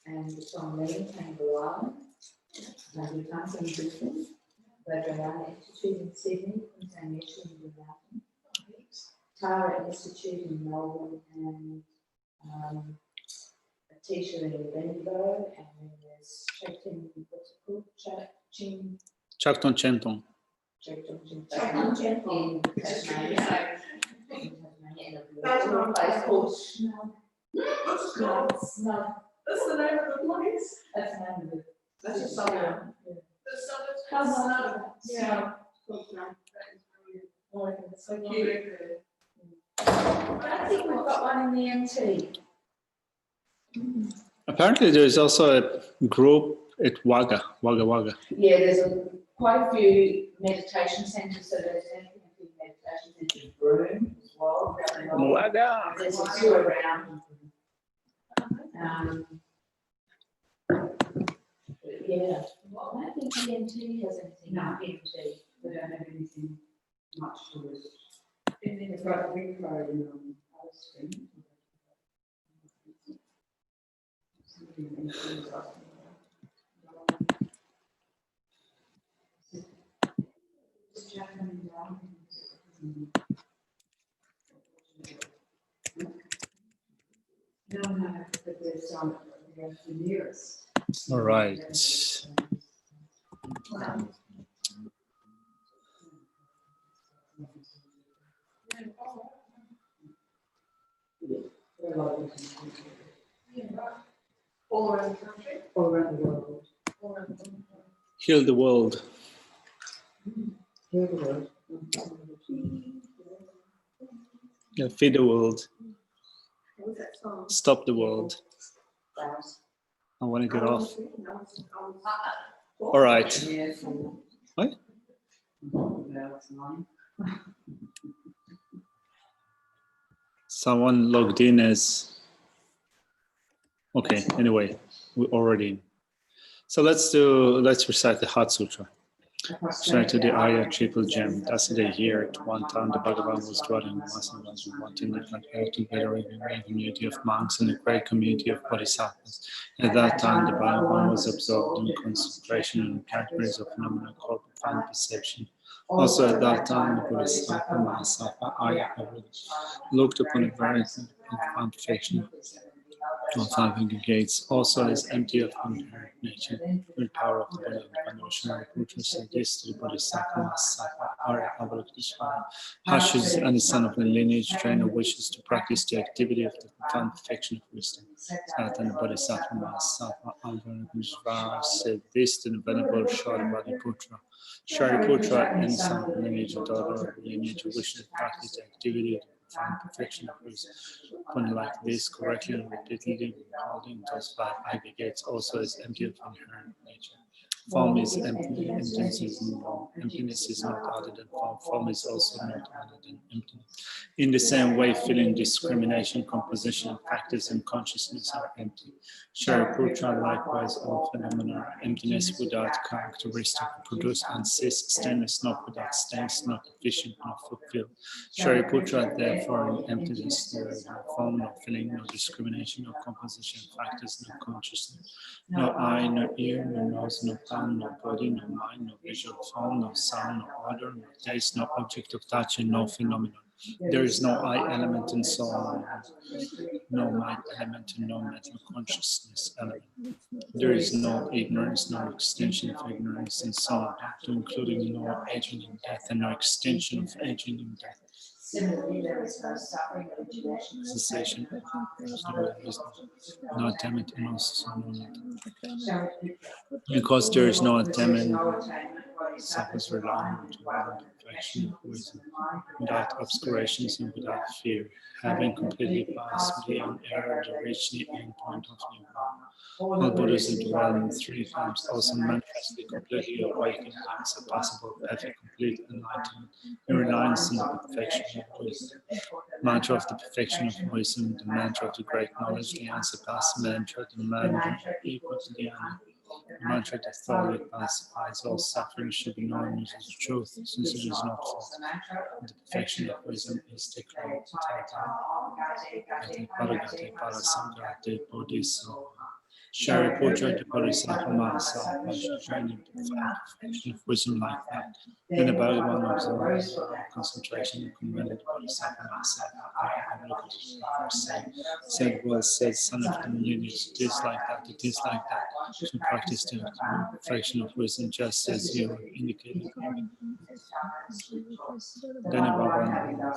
and Songling and Gowan, Magitank in Brisbane, Vajrayana Institute in Sydney, Contamination in the Mountain, Tara Institute in Melbourne, and a teacher in Bendigo, and then there's Chakton, what's it called? Chakton Chentong. In Tasmania. That's one place called Snug. That's the name of the place? That's the name of it. That's a suburb. The suburb. Yeah. It's so cute. I think we've got one in the MT. Apparently, there is also a group at Wagga. Yeah, there's quite a few meditation centres, so there's definitely a few meditation centres in Broome as well. Wagga. There's a few around. Yeah, well, I don't think EMT has anything. No, EMT. They don't have anything much to list. And then it's got a big road in Alice Street. No, but there's the nearest. All right. All around the country? All around the world. Heal the world. Heal the world. Yeah, feed the world. What was that song? Stop the world. I want to get off. All right. What? Someone logged in as. Okay. Anyway, we're already in. So let's recite the Heart Sutra. Recited the Arya Triple Gem. That's the year at one time the Bhagavan was dwelling in Vasanas with wanting different air together in a great community of monks and a great community of bodhisattvas. At that time, the Bhagavan was absorbed in concentration and categories of phenomena called profound perception. Also at that time, the Bodhisattva, Mahasattva, Arya looked upon a very profound perfection of five gates, also as empty of inherent nature, with power of the body and Vishnu Putra said this to the Bodhisattva, Mahasattva, Arya Avalokiteshvara. Hashish and the son of a lineage trainer wishes to practice the activity of the profound perfection of wisdom. And the Bodhisattva, Mahasattva, Avalokiteshvara said this to the venerable Shariputra. Shariputra and the son of a lineage, daughter of a lineage, wishes to practice the activity of profound perfection of wisdom. When like this correctly and repeatedly, holding those five aggregates also is empty of inherent nature. Form is empty, emptiness is not other than form. Form is also not other than emptiness. In the same way, feeling, discrimination, composition, practice, and consciousness are empty. Shariputra, likewise, all phenomena are emptiness without characteristic, produce and cease, stainless not without stains, not deficient, not fulfilled. Shariputra, therefore, in emptiness, there is no form, no feeling, no discrimination, no composition, practice, no consciousness, no eye, no ear, no nose, no tongue, no body, no mind, no visual form, no sound, no odor, no taste, no object of touch, and no phenomenon. There is no I element and soul, no mind element and no mental consciousness element. There is no ignorance, no extension of ignorance and so on, including no aging in death and no extension of aging in death. Similarly, there is no suffering or Cessation, no attainment, and also no because there is no attainment, suffers relying on divine perfection of wisdom, without obscurations and without fear, having completely passed beyond error to reach the end point of Nirvana. All Buddhas who dwell in three times also manifestly completely awakened and surpassable, perfect, complete enlightenment, in reliance on the perfection of wisdom. Mantra of the perfection of wisdom, the mantra of the great knowledge, the unsurpassed mantra, the mantra equal to the honor. The mantra that thoroughly pacifies all suffering should be known as the truth, since it is not false. The perfection of wisdom is declared to Tata, Paragate, Parasamgate, Bodhisattva. Shariputra the Bodhisattva Mahasaya, training perfection of wisdom like that. Then the Bhagavan observes concentration and commended the Bodhisattva Mahasaya. Said, well said, son of the lineage, it is like that, it is like that. To practice the perfection of wisdom, just as you indicated. Then the Bhagavan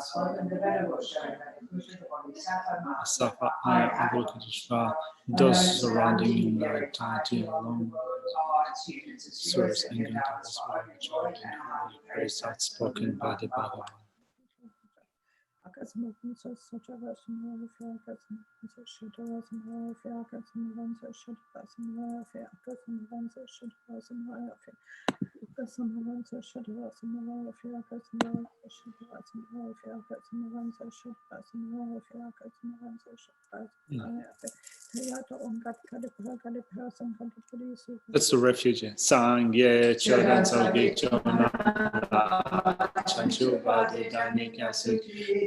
Safa Avalokiteshvara, those surrounding in the entirety along source and Gandhava's word, which are in holy praise outspoken by the Bhagavan. That's the refugee. Sangye chodan sogi chona chanchu badi dani kyasi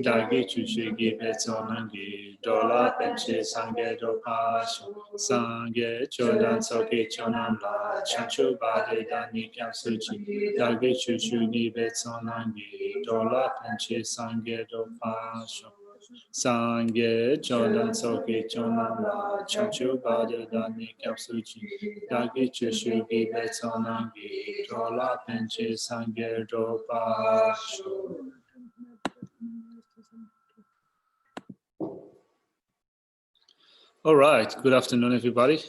dagi chushigi betsonangi dola penche sangye dopasho sangye chodan sogi chona chanchu badi dani kyasi dagi chushigi betsonangi dola penche sangye dopasho Sangye chodan soki chonam chanchu bade dani kapsuchi dagi chushugi betsonangi dola penche sangye dopasho. All right, good afternoon, everybody.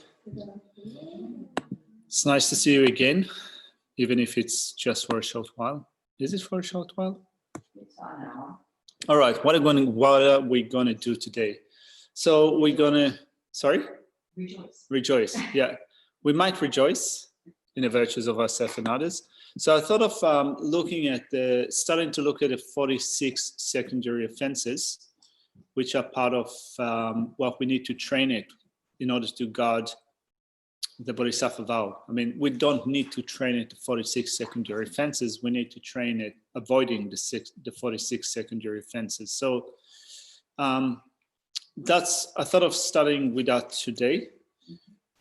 It's nice to see you again, even if it's just for a short while. Is it for a short while? It's an hour. All right, what are we gonna do today? So we're gonna, sorry? Rejoice, yeah. We might rejoice in the virtues of ourselves and others. So I thought of starting to look at the 46 secondary offenses, which are part of what we need to train it in order to guard the Bodhisattva vow. I mean, we don't need to train it to 46 secondary offenses. We need to train it avoiding the 46 secondary offenses. So I thought of starting with that today.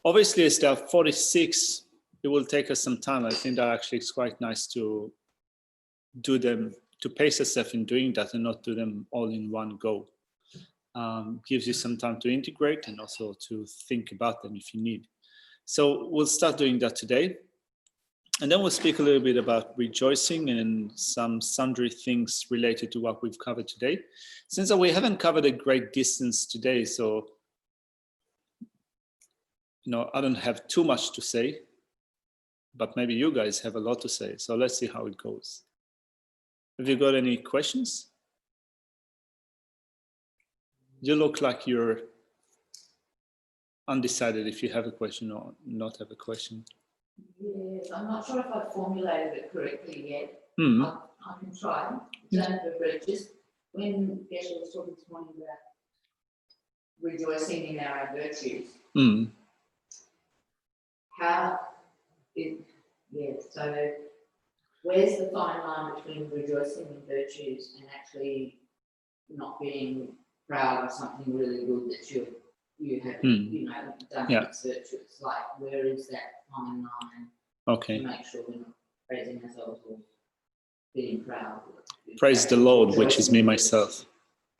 Obviously, as there are 46, it will take us some time. I think that actually it's quite nice to do them, to pace yourself in doing that and not do them all in one go. Gives you some time to integrate and also to think about them if you need. So we'll start doing that today. And then we'll speak a little bit about rejoicing and some sundry things related to what we've covered today. Since we haven't covered a great distance today, so I don't have too much to say, but maybe you guys have a lot to say. So let's see how it goes. Have you got any questions? You look like you're undecided if you have a question or not have a question. Yes, I'm not sure if I've formulated it correctly yet. Mm. I can try. But just when Geshe was talking this morning about rejoicing in our own virtues, so where's the fine line between rejoicing in virtues and actually not being proud of something really good that you have done its virtues? Like, where is that fine line? Okay. To make sure we're not praising ourselves or being proud. Praise the Lord, which is me myself.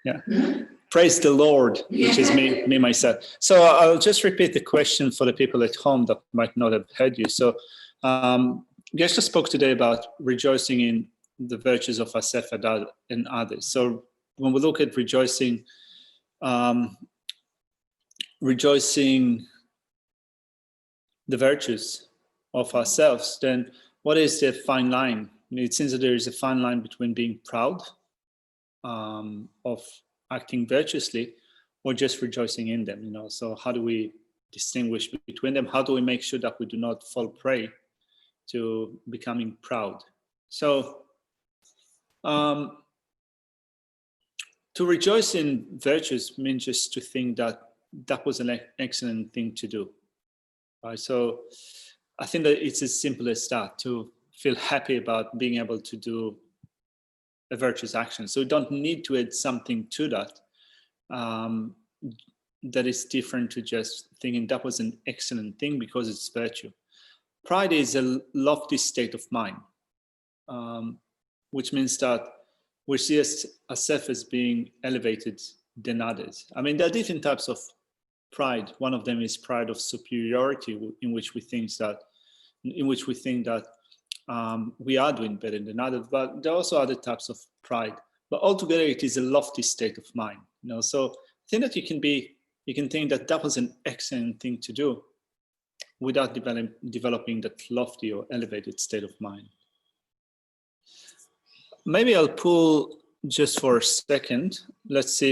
Yeah. Praise the Lord, which is me myself. So I'll just repeat the question for the people at home that might not have heard you. So Geshe spoke today about rejoicing in the virtues of ourselves and others. So when we look at rejoicing the virtues of ourselves, then what is the fine line? It seems that there is a fine line between being proud of acting virtuously or just rejoicing in them, So how do we distinguish between them? How do we make sure that we do not fall prey to becoming proud? So to rejoice in virtues means just to think that was an excellent thing to do. Right? So I think that it's as simple as that, to feel happy about being able to do a virtuous action. So you don't need to add something to that. that is different to just thinking that was an excellent thing because it's virtue. Pride is a lofty state of mind, which means that we see ourselves as being elevated than others. I mean, there are different types of pride. One of them is pride of superiority, in which we think that we are doing better than others. But there are also other types of pride. But altogether, it is a lofty state of mind. So I think that you can think that was an excellent thing to do without developing that lofty or elevated state of mind. Maybe I'll pull just for a second. Let's see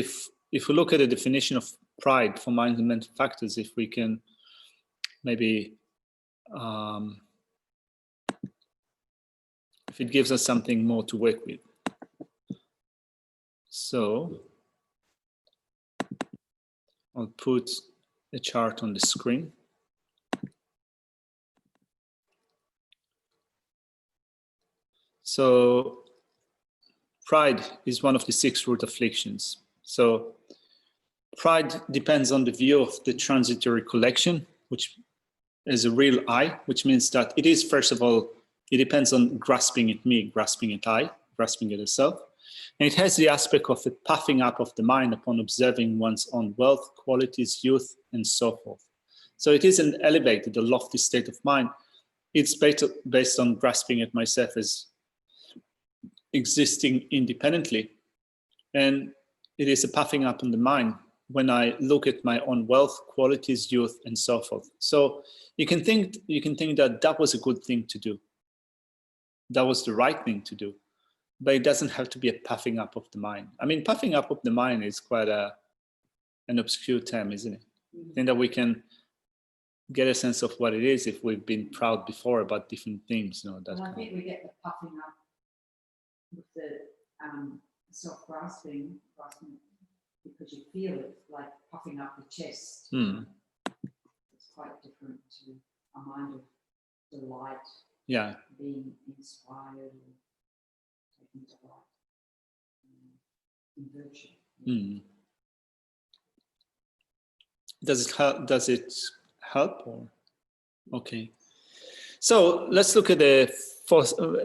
if we look at the definition of pride for mind and mental factors, if we can maybe, if it gives us something more to work with. So I'll put a chart on the screen. So pride is one of the 6 root afflictions. So pride depends on the view of the transitory collection, which is a real I, which means that it is, first of all, it depends on grasping at me, grasping at I, grasping at itself. And it has the aspect of a puffing up of the mind upon observing one's own wealth, qualities, youth, and so forth. So it is an elevated, a lofty state of mind. It's based on grasping at myself as existing independently. And it is a puffing up in the mind when I look at my own wealth, qualities, youth, and so forth. So you can think that was a good thing to do. That was the right thing to do. But it doesn't have to be a puffing up of the mind. I mean, puffing up of the mind is quite an obscure term, isn't it? I think that we can get a sense of what it is if we've been proud before about different things. And I think we get the puffing up with the self-grasping, because you feel it, like puffing up the chest. It's quite different to a mind of delight, being inspired, taking delight in virtue. Does it help? Or? Okay. So let's look at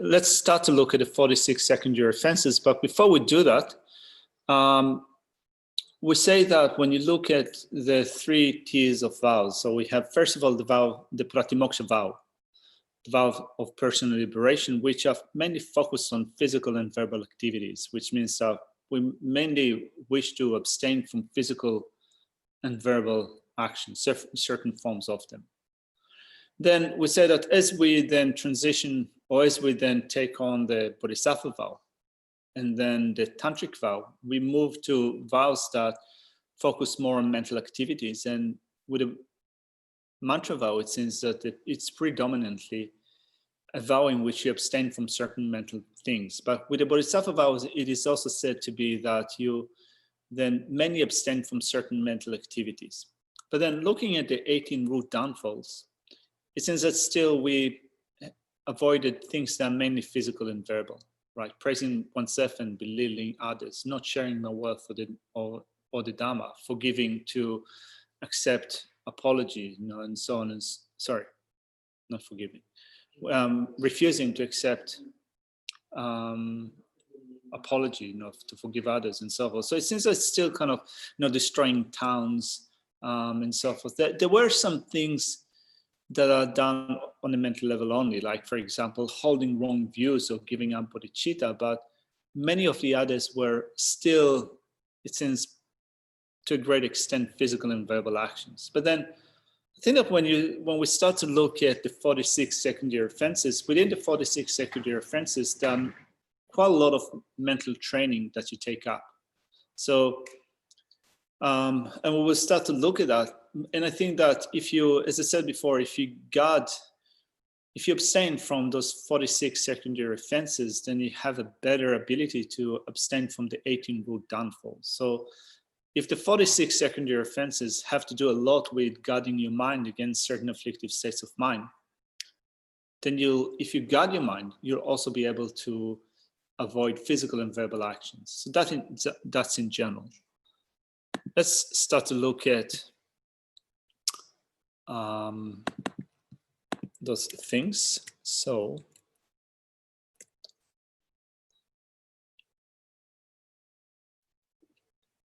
let's start to look at the 46 secondary offenses. But before we do that, we say that when you look at the 3 tiers of vows, so we have, first of all, the Pratimoksha vow, the vow of personal liberation, which are mainly focused on physical and verbal activities, which means that we mainly wish to abstain from physical and verbal actions, certain forms of them. Then we say that as we then transition, or as we then take on the Bodhisattva vow, and then the Tantric vow, we move to vows that focus more on mental activities. And with a mantra vow, it seems that it's predominantly a vow in which you abstain from certain mental things. But with the Bodhisattva vows, it is also said to be that you then mainly abstain from certain mental activities. But then looking at the 18 root downfalls, it seems that still we avoided things that are mainly physical and verbal, right? Praising oneself and belittling others, not sharing my wealth or the Dharma, forgiving to accept apology, and so on. Not forgiving. Refusing to accept apology, to forgive others and so forth. So it seems like it's still kind of, destroying towns and so forth. There were some things that are done on a mental level only, like, for example, holding wrong views or giving up bodhicitta, but many of the others were still, it seems, to a great extent, physical and verbal actions. But then I think that when we start to look at the 46 secondary offenses, within the 46 secondary offenses, there are quite a lot of mental training that you take up. So, and we will start to look at that. And I think that if you, as I said before, if you abstain from those 46 secondary offenses, then you have a better ability to abstain from the 18 root downfalls. So if the 46 secondary offenses have to do a lot with guarding your mind against certain afflictive states of mind, then if you guard your mind, you'll also be able to avoid physical and verbal actions. So that's in general. let's start to look at those things. So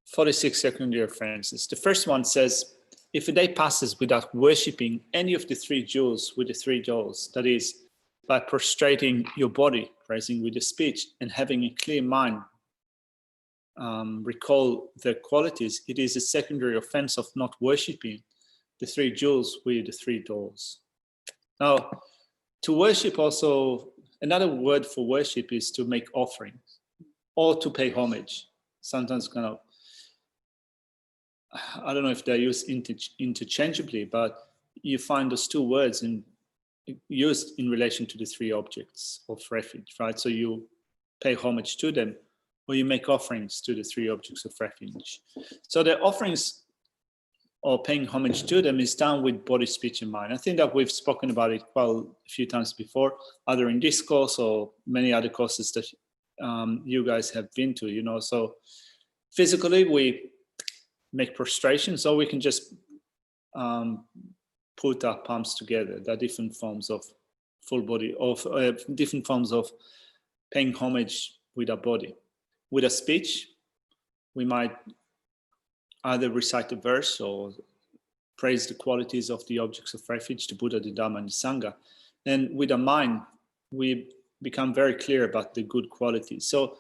"46 secondary offenses. The first one says, if a day passes without worshipping any of the three jewels with the three jewels, that is, by prostrating your body, praising with the speech, and having a clear mind, recall their qualities, it is a secondary offense of not worshipping the three jewels with the three doors." Now, to worship also, another word for worship is to make offerings or to pay homage. Sometimes kind of, I don't know if they're used interchangeably, but you find those two words used in relation to the three objects of refuge, right? So you pay homage to them, or you make offerings to the three objects of refuge. So the offerings or paying homage to them is done with body, speech, and mind. I think that we've spoken about it quite a few times before, either in this course or many other courses that you guys have been to, you know. So physically, we make prostrations, or we can just put our palms together. There are different forms of full body, of different forms of paying homage with our body. With a speech, we might either recite a verse or praise the qualities of the objects of refuge, the Buddha, the Dharma, and the Sangha. And with our mind, we become very clear about the good qualities. So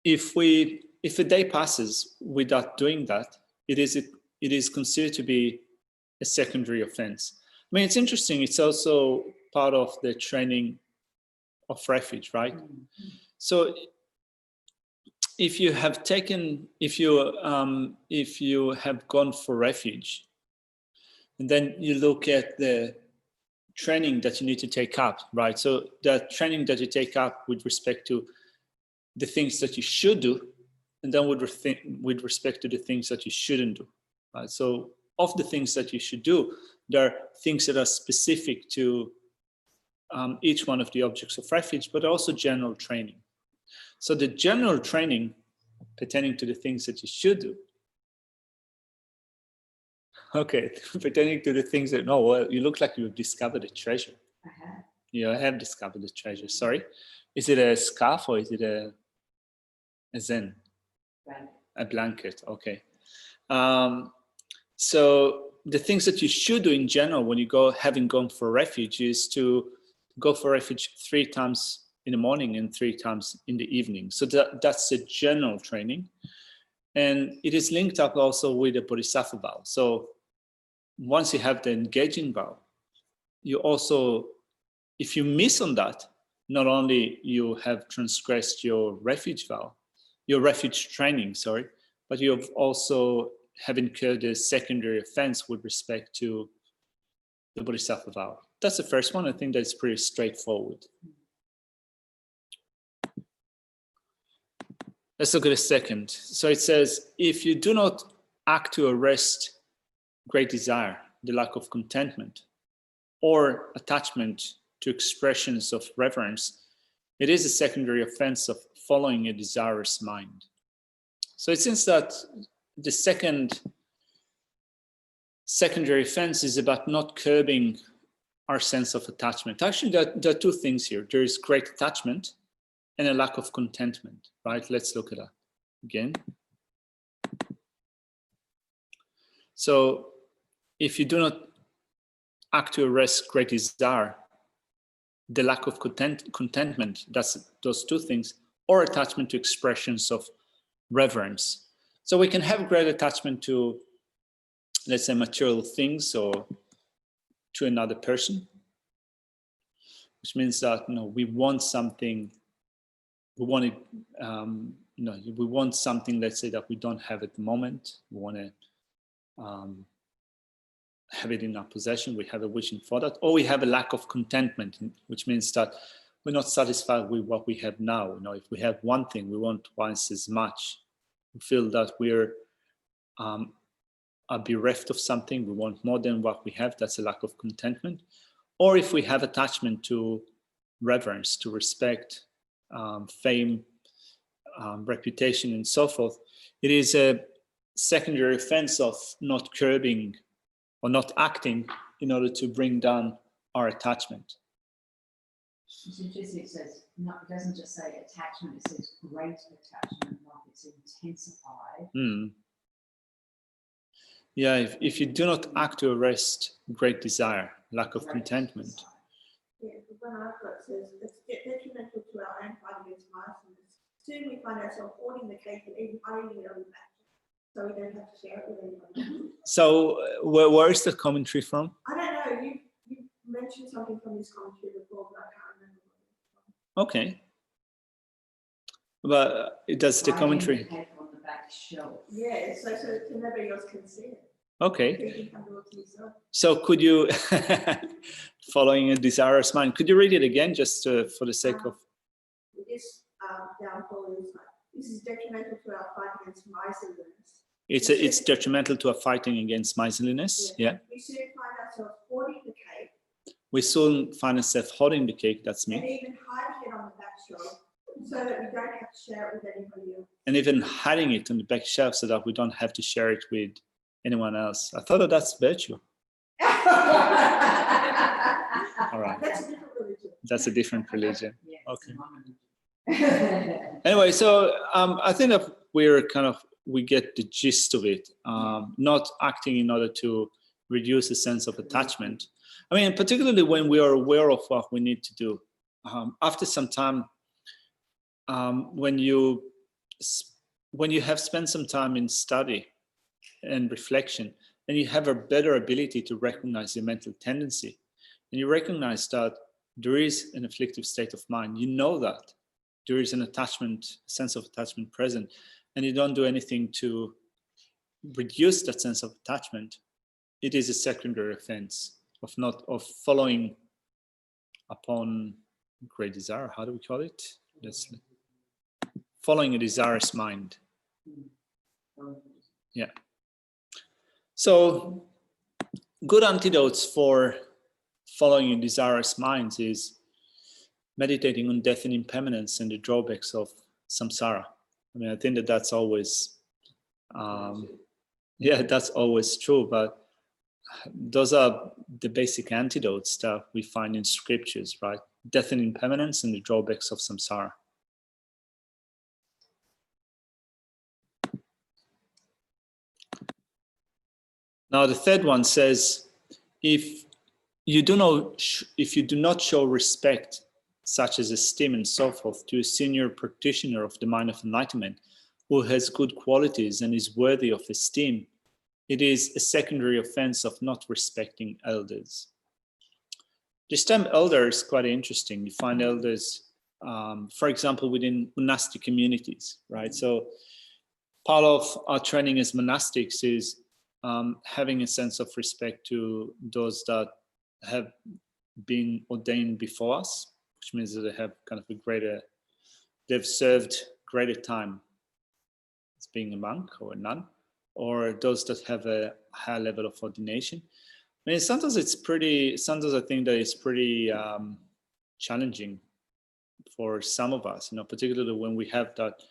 if a day passes without doing that, it is considered to be a secondary offense. I mean, it's interesting. It's also part of the training of refuge, right? Mm-hmm. So if you have gone for refuge, and then you look at the training that you need to take up, right? So the training that you take up with respect to the things that you should do, and then with respect to the things that you shouldn't do, right? So of the things that you should do, there are things that are specific to each one of the objects of refuge, but also general training. So the general training pertaining to the things that you should do. Okay, pertaining to the things that, no, well, you look like you've discovered a treasure. Uh-huh. You have discovered a treasure, sorry. Is it a scarf or is it a zen? Blanket. A blanket, okay. So the things that you should do in general when you go, having gone for refuge, is to go for refuge 3 times in the morning and 3 times in the evening. So that's the general training. And it is linked up also with the Bodhisattva vow. So once you have the engaging vow, you also, if you miss on that, not only you have transgressed your refuge vow, your refuge training, sorry, but you have also have incurred a secondary offense with respect to the Bodhisattva vow. That's the first one. I think that's pretty straightforward. Let's look at a second. So it says, if you do not act to arrest great desire, the lack of contentment, or attachment to expressions of reverence, it is a secondary offense of following a desirous mind. So it seems that the secondary offense is about not curbing our sense of attachment. Actually, there are 2 things here. There is great attachment and a lack of contentment, right? Let's look at that again. So if you do not act to arrest great desire, the lack of contentment, that's those 2 things, or attachment to expressions of reverence. So we can have great attachment to, let's say, material things or to another person, which means that, we want something. We want it, we want something, let's say, that we don't have at the moment. We want to have it in our possession. We have a wishing for that, or we have a lack of contentment, which means that we're not satisfied with what we have now. If we have one thing, we want twice as much. We feel that we're are bereft of something. We want more than what we have. That's a lack of contentment. Or if we have attachment to reverence, to respect, fame, reputation, and so forth, it is a secondary offense of not curbing or not acting in order to bring down our attachment. It's interesting, it says, not, it doesn't just say attachment, it says great attachment, like it's intensified. Yeah, if you do not act to arrest great desire, lack of contentment. Yeah, when I've got it says it's detrimental to our own fight against mindfulness. Soon we find ourselves hoarding the cake and even hiding it on the back, so we don't have to share it with anyone. So where is the commentary from? I don't know. You mentioned something from this commentary before, but I can't remember. Okay. But it does the commentary. Hiding the cake on the back shelf. Yeah, so nobody else can see it. Okay. You can come to it to yourself. So could you, following a desirous mind, could you read it again just for the sake of? This downfall is like, this is detrimental to our fight against miserliness. It's detrimental to our fighting against miserliness. Yeah. We soon find ourselves hoarding the cake. We soon find ourselves holding the cake. That's And me. even hiding it on the back shelf, so that we don't have to share it with anybody else. And even hiding it on the back shelf so that we don't have to share it with anyone else. I thought that's virtue. All right. That's a different religion. That's a different religion. Yeah, Okay. Anyway, so I think that we get the gist of it. Not acting in order to reduce the sense of attachment. I mean, particularly when we are aware of what we need to do. After some time, when you have spent some time in study and reflection, and you have a better ability to recognize your mental tendency, and you recognize that there is an afflictive state of mind, you know that there is an attachment, a sense of attachment present, and you don't do anything to reduce that sense of attachment, it is a secondary offense of following upon great desire. How do we call it? Following a desirous mind. Yeah. So good antidotes for following a desirous mind is meditating on death and impermanence and the drawbacks of samsara. I mean, I think that's always, that's always true, but those are the basic antidotes that we find in scriptures, right? Death and impermanence and the drawbacks of samsara. Now the third one says, if you do not show respect, such as esteem and so forth, to a senior practitioner of the mind of enlightenment who has good qualities and is worthy of esteem, it is a secondary offense of not respecting elders. This term elder is quite interesting. You find elders, for example, within monastic communities, right? So part of our training as monastics is having a sense of respect to those that have been ordained before us, which means that they have kind of they've served greater time as being a monk or a nun, or those that have a higher level of ordination. I mean, sometimes I think that it's pretty challenging for some of us, particularly when we have that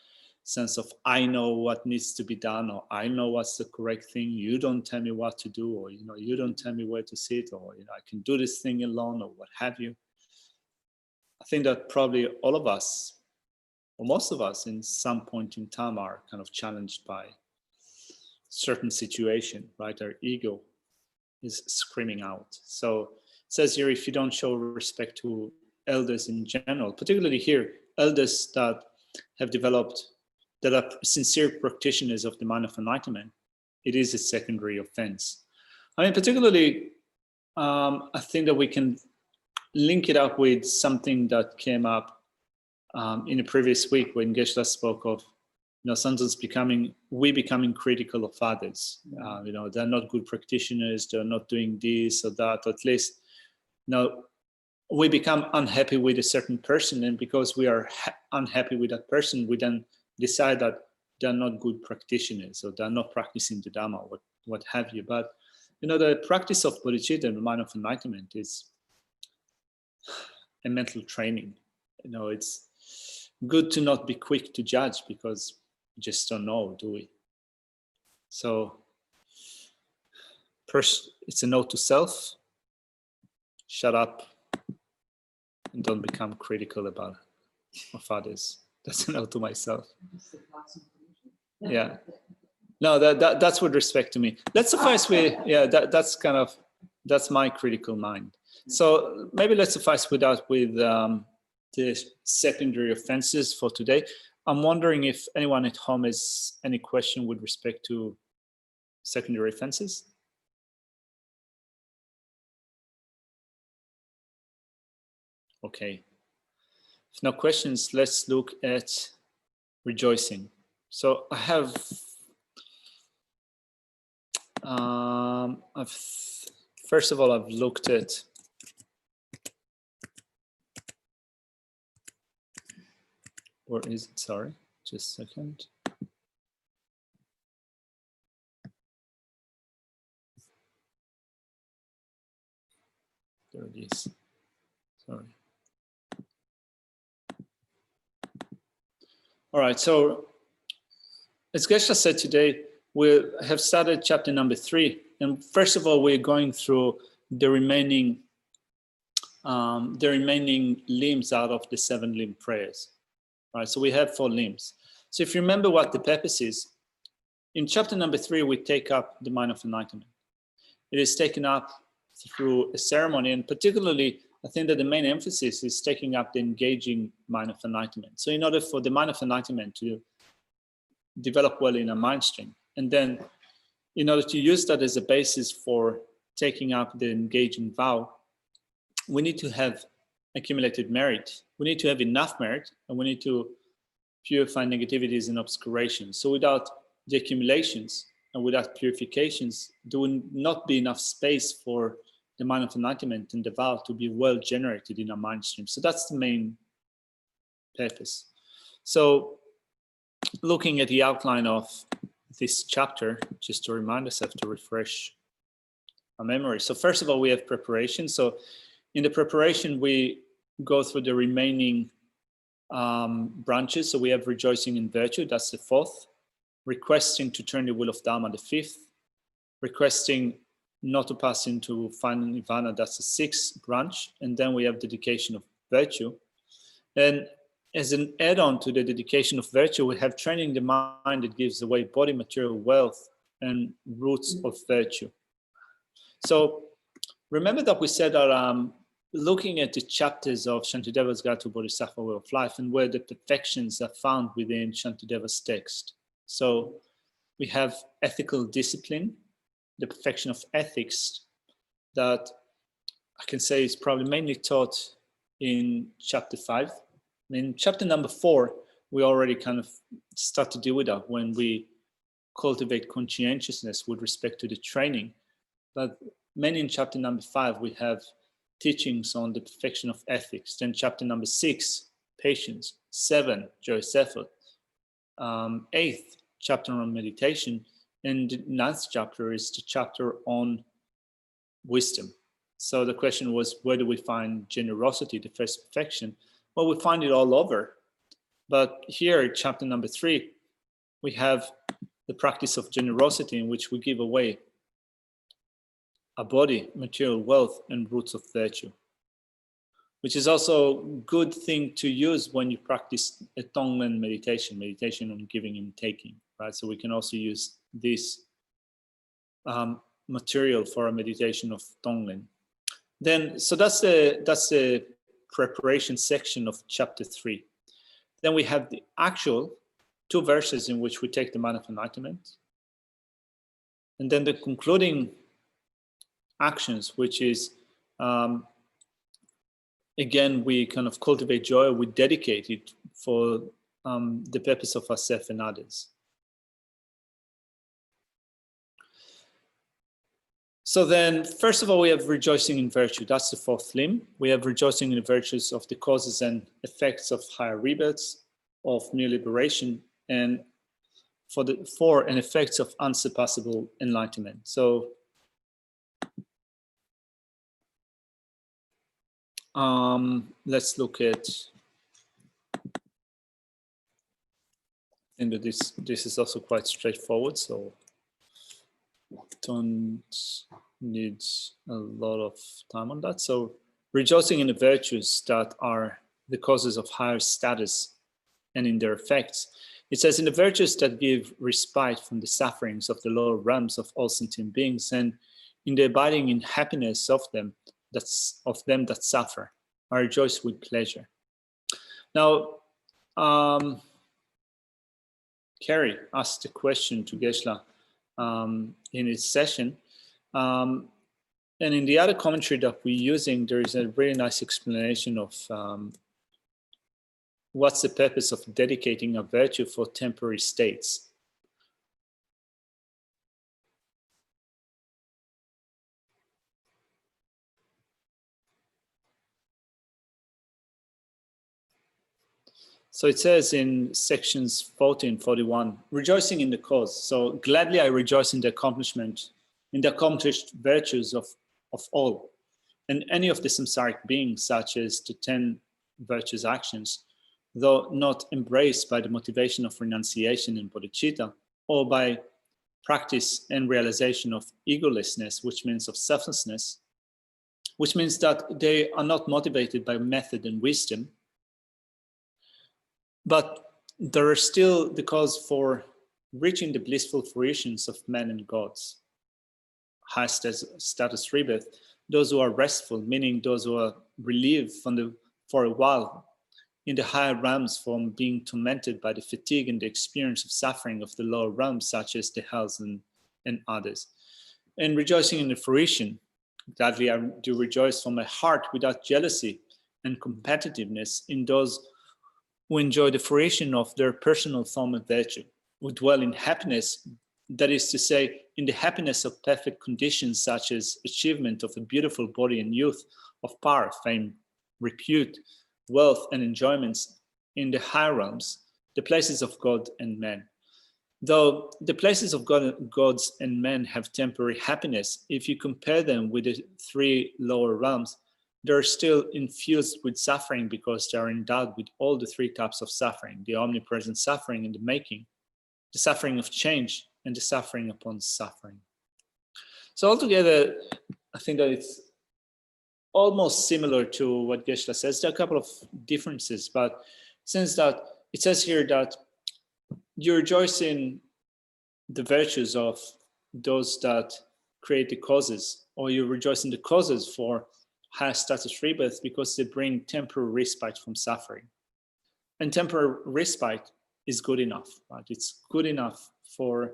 sense of, I know what needs to be done, or I know what's the correct thing. You don't tell me what to do, or, you don't tell me where to sit, or, I can do this thing alone, or what have you. I think that probably all of us, or most of us in some point in time, are kind of challenged by certain situation, right? Our ego is screaming out. So it says here, if you don't show respect to elders in general, particularly here, elders that have developed, that are sincere practitioners of the mind of enlightenment, it is a secondary offense. I mean, particularly, I think that we can link it up with something that came up in the previous week when Geshe spoke of, sometimes we becoming critical of others. They're not good practitioners, they're not doing this or that, or at least, we become unhappy with a certain person, and because we are unhappy with that person, we then decide that they're not good practitioners, or they're not practicing the Dharma, what have you. But, the practice of bodhicitta, the mind of enlightenment, is a mental training. It's good to not be quick to judge, because we just don't know, do we? So first, it's a note to self. Shut up and don't become critical of others. That's a note to myself. Yeah. No, that's with respect to me. Let's suffice with, yeah, that's my critical mind. So maybe let's suffice with that with the secondary offenses for today. I'm wondering if anyone at home has any question with respect to secondary offenses. Okay. If no questions, let's look at rejoicing. So I have, first of all, I've looked at or is it, sorry, just a second. There it is, sorry. All right, so as Geshe said today, we have started chapter number 3. And first of all, we're going through the remaining limbs out of the 7 limb prayers. Right, so we have 4 limbs. So if you remember what the purpose is, in chapter number 3, we take up the mind of enlightenment. It is taken up through a ceremony, and particularly, I think that the main emphasis is taking up the engaging mind of enlightenment. So in order for the mind of enlightenment to develop well in a mind stream, and then in order to use that as a basis for taking up the engaging vow, we need to have accumulated merit. We need to have enough merit, and we need to purify negativities and obscurations. So without the accumulations and without purifications, there will not be enough space for the mind of enlightenment and the vow to be well generated in our mind stream. So that's the main purpose. So looking at the outline of this chapter, just to remind ourselves to refresh our memory. So first of all, we have preparation. So in the preparation, we go through the remaining branches. So we have rejoicing in virtue, that's the 4th. Requesting to turn the wheel of Dharma, the 5th. Requesting not to pass into final nirvana, that's the 6th branch. And then we have dedication of virtue. And as an add-on to the dedication of virtue, we have training the mind that gives away body, material, wealth, and roots of virtue. So remember that we said that looking at the chapters of Shantideva's Guide to Bodhisattva Way of Life and where the perfections are found within Shantideva's text. So we have ethical discipline, the perfection of ethics that I can say is probably mainly taught in chapter 5. In chapter number 4, we already kind of start to deal with that when we cultivate conscientiousness with respect to the training. But mainly in chapter number 5, we have teachings on the perfection of ethics. Then chapter number 6, patience. 7, joyous effort. 8th chapter on meditation. And the 9th chapter is the chapter on wisdom. So the question was, where do we find generosity, the first perfection? Well, we find it all over. But here, chapter number 3, we have the practice of generosity in which we give away a body, material wealth, and roots of virtue, which is also a good thing to use when you practice a Tonglen meditation on giving and taking, right? So we can also use this material for a meditation of Tonglen. Then, so that's the preparation section of chapter 3. Then we have the actual 2 verses in which we take the mind of enlightenment. And then the concluding actions, which is, again, we kind of cultivate joy, we dedicate it for the purpose of ourselves and others. So then, first of all, we have rejoicing in virtue. That's the 4th limb. We have rejoicing in the virtues of the causes and effects of higher rebirths, of new liberation, and for and effects of unsurpassable enlightenment. So let's look at, I think that this is also quite straightforward. So don't need a lot of time on that. So rejoicing in the virtues that are the causes of higher status and in their effects. It says, in the virtues that give respite from the sufferings of the lower realms of all sentient beings, and in the abiding in happiness of them that suffer, I rejoice with pleasure. Now, Kerry asked a question to Geshe in his session. And in the other commentary that we're using, there is a really nice explanation of what's the purpose of dedicating a virtue for temporary states. So it says in sections 40 and 41, rejoicing in the cause. So gladly I rejoice in the accomplishment, in the accomplished virtues of all, and any of the samsaric beings, such as the 10 virtuous actions, though not embraced by the motivation of renunciation and bodhicitta, or by practice and realization of egolessness, which means of selflessness, which means that they are not motivated by method and wisdom, but there are still the cause for reaching the blissful fruitions of men and gods, high status rebirth, those who are restful, meaning those who are relieved for a while in the higher realms from being tormented by the fatigue and the experience of suffering of the lower realms, such as the hells and others. And rejoicing in the fruition, gladly I do rejoice from my heart without jealousy and competitiveness in those who enjoy the fruition of their personal form of virtue, who dwell in happiness, that is to say, in the happiness of perfect conditions such as achievement of a beautiful body and youth, of power, fame, repute, wealth, and enjoyments in the higher realms, the places of God and men. Though the places of gods and men have temporary happiness, if you compare them with the 3 lower realms, they're still infused with suffering because they are endowed with all the 3 types of suffering: the omnipresent suffering in the making, the suffering of change, and the suffering upon suffering. So altogether, I think that it's almost similar to what Geshe says. There are a couple of differences, but since that it says here that you rejoice in the virtues of those that create the causes, or you rejoice in the causes for higher status rebirth because they bring temporary respite from suffering. And temporary respite is good enough, right? It's good enough for,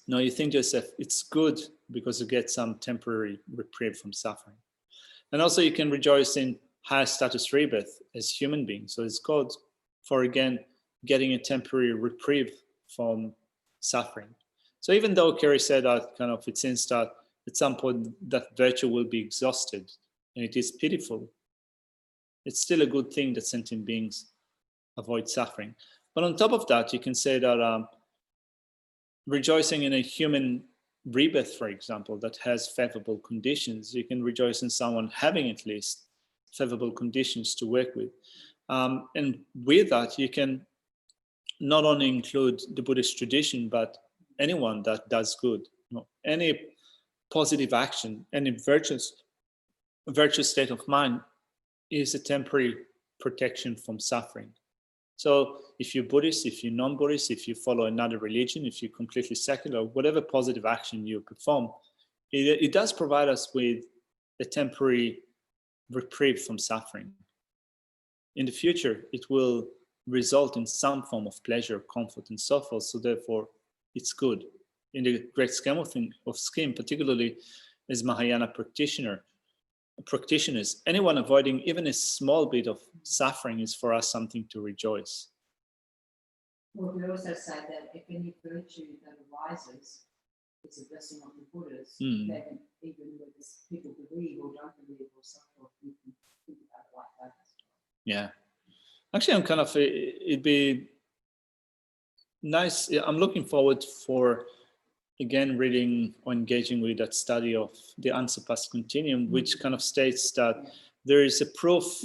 you think to yourself, it's good because you get some temporary reprieve from suffering. And also you can rejoice in higher status rebirth as human beings. So it's good for, again, getting a temporary reprieve from suffering. So even though Kerry said that kind of it seems that at some point that virtue will be exhausted and it is pitiful, it's still a good thing that sentient beings avoid suffering. But on top of that, you can say that rejoicing in a human rebirth, for example, that has favorable conditions, you can rejoice in someone having at least favorable conditions to work with. And with that, you can not only include the Buddhist tradition, but anyone that does good. Any positive action, any virtuous state of mind is a temporary protection from suffering. So if you're Buddhist, if you're non-Buddhist, if you follow another religion, if you're completely secular, whatever positive action you perform, it does provide us with a temporary reprieve from suffering. In the future, it will result in some form of pleasure, comfort, and so forth. So therefore, it's good. In the great scheme of things, particularly as Mahayana practitioners, anyone avoiding even a small bit of suffering is for us something to rejoice. Well, we also say that if any virtue that arises is a blessing of the Buddhas, then even whether people believe or don't believe or so forth, you can think about it like that as well. Yeah. Actually, I'm kind of, it'd be nice. I'm looking forward for, again, reading or engaging with that study of the unsurpassed continuum, which kind of states that there is a proof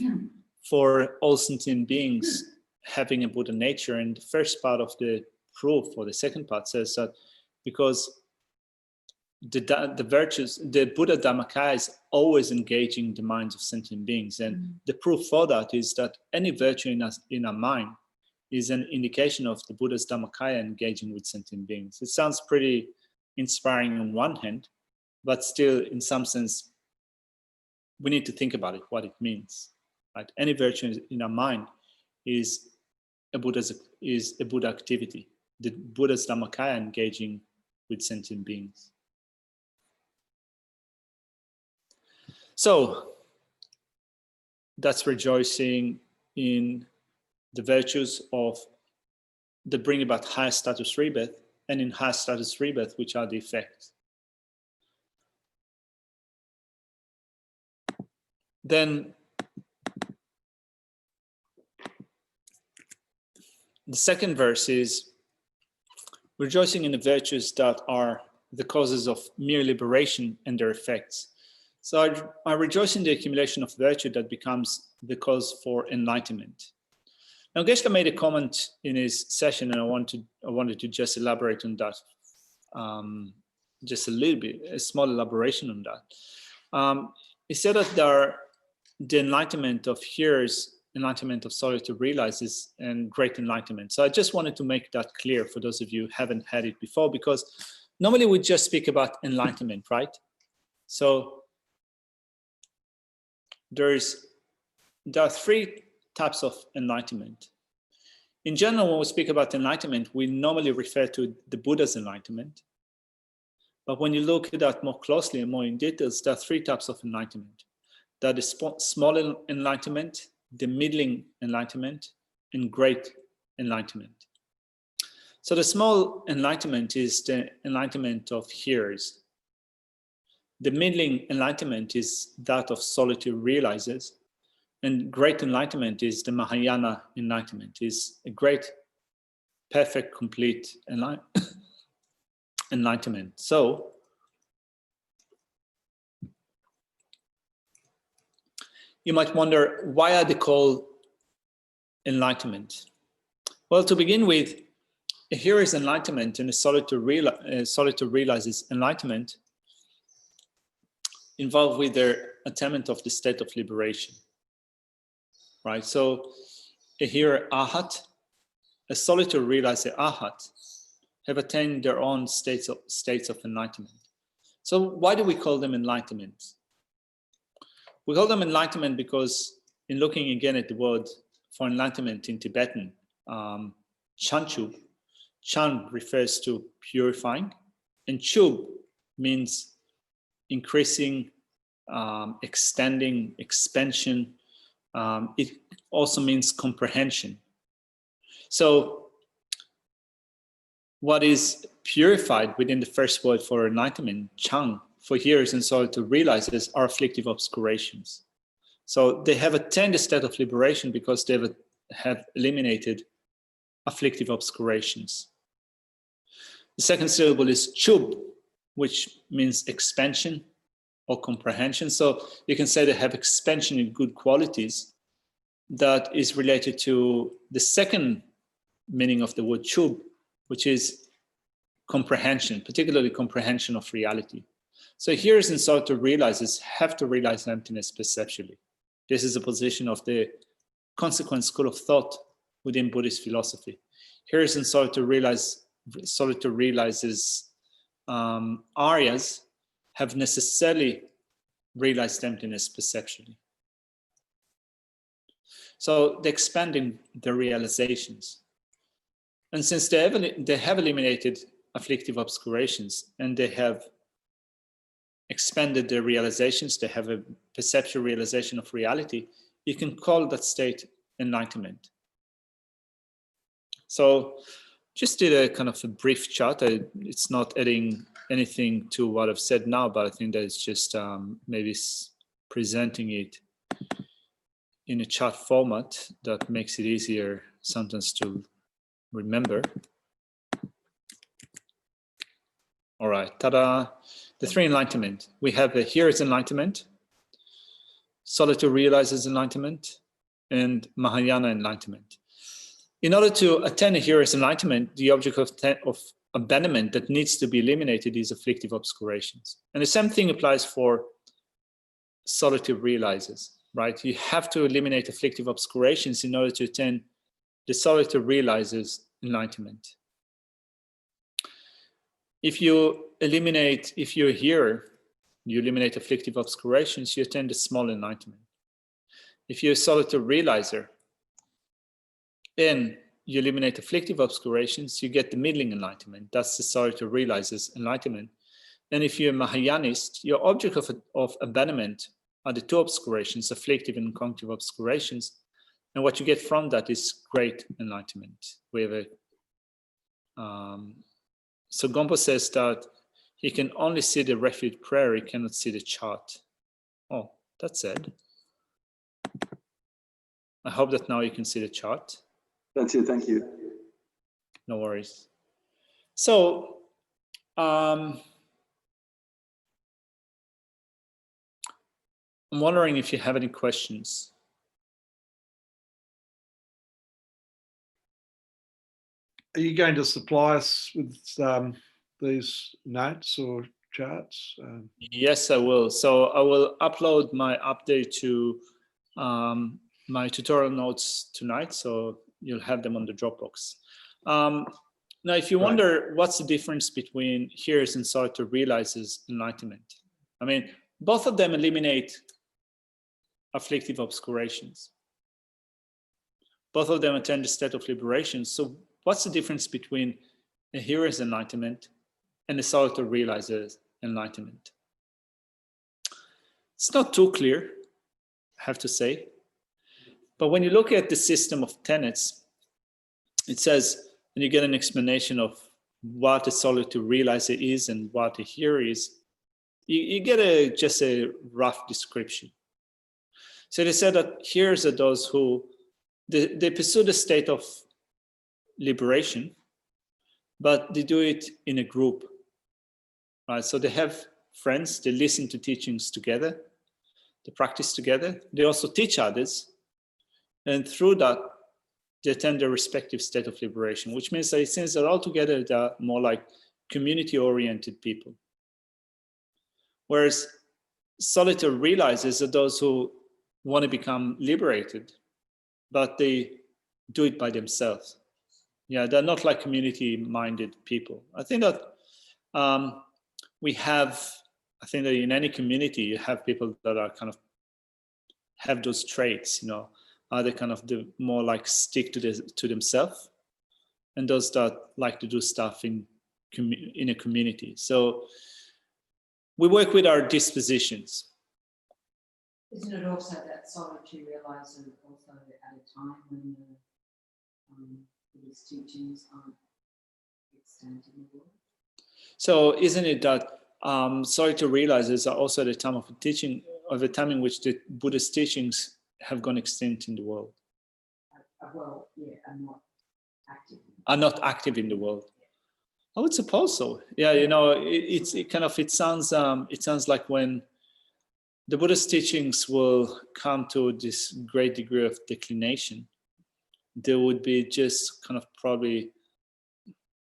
for all sentient beings having a Buddha nature. And the first part of the proof, or the second part, says that because the virtues, the Buddha Dhammakaya is always engaging the minds of sentient beings. And the proof for that is that any virtue in our mind is an indication of the Buddha's Dhammakaya engaging with sentient beings. It sounds pretty inspiring on one hand, but still, in some sense, we need to think about it, what it means. Right? Any virtue in our mind is a Buddha activity. The Buddha's Dhammakaya engaging with sentient beings. So that's rejoicing in the virtues of that bring about higher status rebirth, and in higher status rebirth, which are the effects. Then the second verse is rejoicing in the virtues that are the causes of mere liberation and their effects. So I rejoice in the accumulation of virtue that becomes the cause for enlightenment. Now, Geshe made a comment in his session, and I wanted to just elaborate on that, just a little bit, a small elaboration on that. He said that the enlightenment of hearers, enlightenment of solitude realizes, and great enlightenment. So I just wanted to make that clear for those of you who haven't had it before, because normally we just speak about enlightenment, right? So there are three types of enlightenment. In general, when we speak about enlightenment, we normally refer to the Buddha's enlightenment. But when you look at that more closely and more in details, there are three types of enlightenment. There are the small enlightenment, the middling enlightenment, and great enlightenment. So the small enlightenment is the enlightenment of hearers. The middling enlightenment is that of solitude realizers. And great enlightenment is the Mahayana enlightenment, is a great, perfect, complete enlightenment. So you might wonder, why are they called enlightenment? Well, to begin with, a hearer's enlightenment and a solitude realizes enlightenment involved with their attainment of the state of liberation. Right? So a hearer Arhat, a solitude realizer Arhat, have attained their own states of enlightenment. So why do we call them enlightenment? We call them enlightenment because, in looking again at the word for enlightenment in Tibetan, Chanchub, Chan refers to purifying, and Chub means increasing, extending, expansion. It also means comprehension. So what is purified within the first word for enlightenment, Chang, for hearers and solitude realizers, are afflictive obscurations. So they have attained a state of liberation because they have eliminated afflictive obscurations. The second syllable is Chub, which means expansion or comprehension. So you can say they have expansion in good qualities that is related to the second meaning of the word Chub, which is comprehension, particularly comprehension of reality. So hearers and solitude realizers have to realize emptiness perceptually. This is a position of the consequent school of thought within Buddhist philosophy. Hearers and solitude realizers, Aryas, have necessarily realized emptiness perceptually. So they're expanding their realizations. And since they have eliminated afflictive obscurations and they have expanded their realizations, they have a perceptual realization of reality, you can call that state enlightenment. So just did a kind of a brief chart. It's not adding anything to what I've said now, but I think that it's just maybe presenting it in a chart format that makes it easier sometimes to remember. All right, ta-da. The three enlightenment. We have the hearer's enlightenment, solitude realizes enlightenment, and Mahayana enlightenment. In order to attain a hearer's enlightenment, the object of abandonment that needs to be eliminated is afflictive obscurations. And the same thing applies for solitude realizers, right? You have to eliminate afflictive obscurations in order to attain the solitude realizers enlightenment. If you're here, you eliminate afflictive obscurations, you attain the small enlightenment. If you're a solitude realizer and you eliminate afflictive obscurations, you get the middling enlightenment. That's the solitude realizers enlightenment. And if you're a Mahayanist, your object of abandonment are the two obscurations, afflictive and cognitive obscurations. And what you get from that is great enlightenment. We have so Gompo says that he can only see the refuge prayer, he cannot see the chart. Oh, that's it. I hope that now you can see the chart. That's it, thank you. No worries. So, I'm wondering if you have any questions. Are you going to supply us with these notes or charts? Yes, I will. So I will upload my update to my tutorial notes tonight. So you'll have them on the Dropbox. Now, if you wonder what's the difference between hearers and solitude realizers enlightenment, I mean, both of them eliminate afflictive obscurations. Both of them attain the state of liberation. So what's the difference between a hearer's enlightenment and a solitude realizer's enlightenment? It's not too clear, I have to say. But when you look at the system of tenets, it says, and you get an explanation of what a solitude realizer is and what a hearer is, you get just a rough description. So they said that hearers are those who, they pursue the state of liberation, but they do it in a group, right? So they have friends, they listen to teachings together, they practice together, they also teach others, and through that, they attain their respective state of liberation, which means that it seems that altogether they're more like community-oriented people. Whereas solitude realizers are those who want to become liberated, but they do it by themselves. Yeah, they're not like community-minded people. I think that we have, I think that in any community, you have people that are kind of have those traits, you know, they kind of do more like stick to themselves, and those that like to do stuff in a community. So we work with our dispositions. Isn't it also that solitude realizer also at a time when these teachings aren't extant in the world? So isn't it that solitude realizers are also at the time of teaching, of the time in which the Buddhist teachings have gone extinct in the world? Well, yeah, are not active. Are not active in the world. I would suppose so. Yeah, you know, it sounds like when the Buddhist teachings will come to this great degree of declination, there would be just kind of probably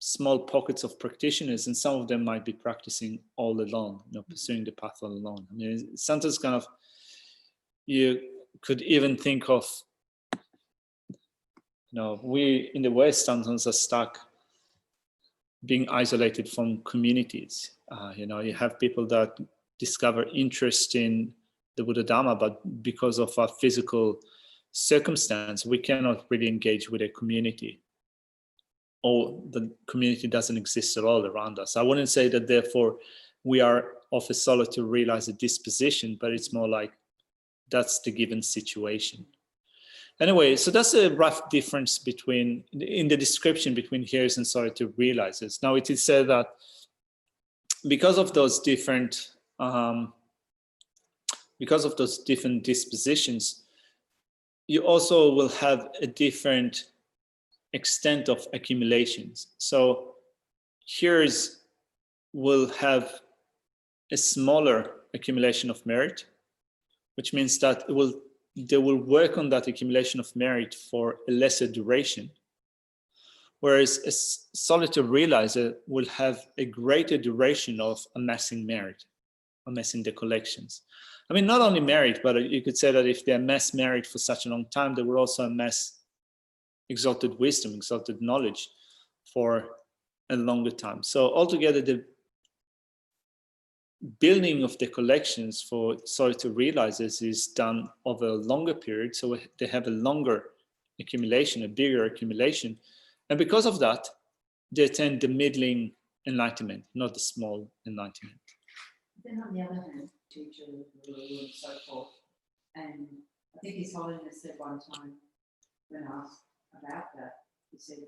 small pockets of practitioners, and some of them might be practicing all alone, you know, pursuing the path all alone. I mean, sometimes kind of, you could even think of, you know, we in the West sometimes are stuck being isolated from communities. You know, you have people that discover interest in the Buddha Dharma, but because of our physical circumstance, we cannot really engage with a community, or the community doesn't exist at all around us. I wouldn't say that therefore we are of a solitude realizer disposition, but it's more like that's the given situation. Anyway, so that's a rough difference between, in the description between hearers and solitude realizers. Now it is said that because of those different dispositions, you also will have a different extent of accumulations. So hearers will have a smaller accumulation of merit, which means that they will work on that accumulation of merit for a lesser duration. Whereas a solitary realizer will have a greater duration of amassing merit, amassing the collections. I mean, not only merit, but you could say that if they amass merit for such a long time, they will also amass exalted wisdom, exalted knowledge for a longer time. So altogether, the building of the collections for solitary realizers is done over a longer period. So they have a longer accumulation, a bigger accumulation. And because of that, they attain the middling enlightenment, not the small enlightenment. Then on the other hand, teacher, guru, and so forth, and I think His Holiness said one time when asked about that, he said,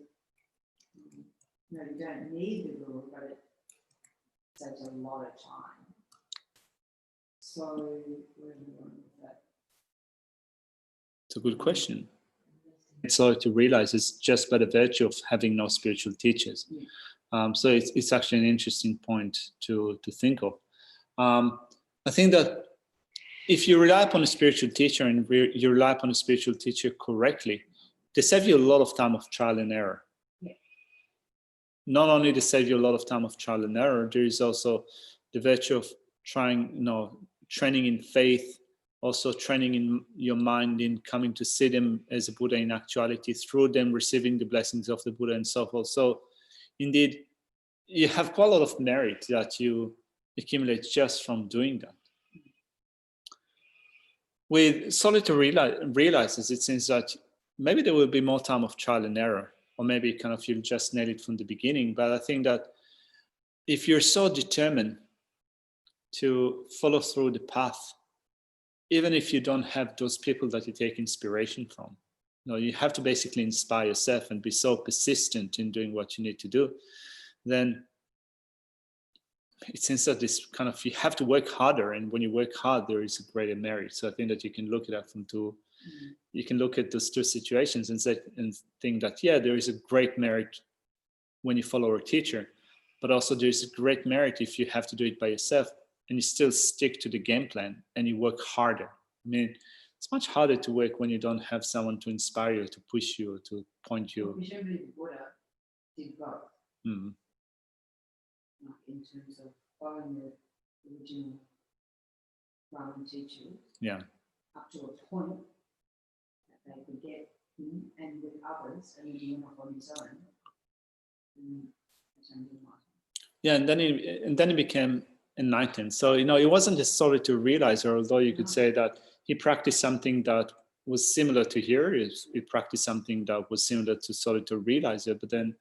no, you don't need the guru, but it saves a lot of time. So where are we going with that? It's a good question. So to realize it's just by the virtue of having no spiritual teachers. So it's actually an interesting point to think of. I think that if you rely upon a spiritual teacher and you rely upon a spiritual teacher correctly, they save you a lot of time of trial and error. Yeah. Not only they save you a lot of time of trial and error, there is also the virtue of training in faith, also training in your mind in coming to see them as a Buddha in actuality, through them receiving the blessings of the Buddha and so forth. So indeed, you have quite a lot of merit that you accumulate just from doing that. With solitary realizers, it seems that maybe there will be more time of trial and error, or maybe kind of you'll just nail it from the beginning. But I think that if you're so determined to follow through the path, even if you don't have those people that you take inspiration from, you have to basically inspire yourself and be so persistent in doing what you need to do, then it seems that this kind of, you have to work harder, and when you work hard, there is a greater merit. So I think that you can look at that from you can look at those two situations and think that, yeah, there is a great merit when you follow a teacher, but also there's a great merit if you have to do it by yourself and you still stick to the game plan and you work harder. I mean, it's much harder to work when you don't have someone to inspire you, to push you, to point you. Presumably the Buddha did both. Mm. In terms of following the original Brahmin teachers, yeah, up to a point that they could get him and with others, and then he went off on his own. Yeah, and then he became enlightened. So it wasn't a solitary realizer, although you could say that he practiced something that was similar to here. He practiced something that was similar to solitary realizer, but then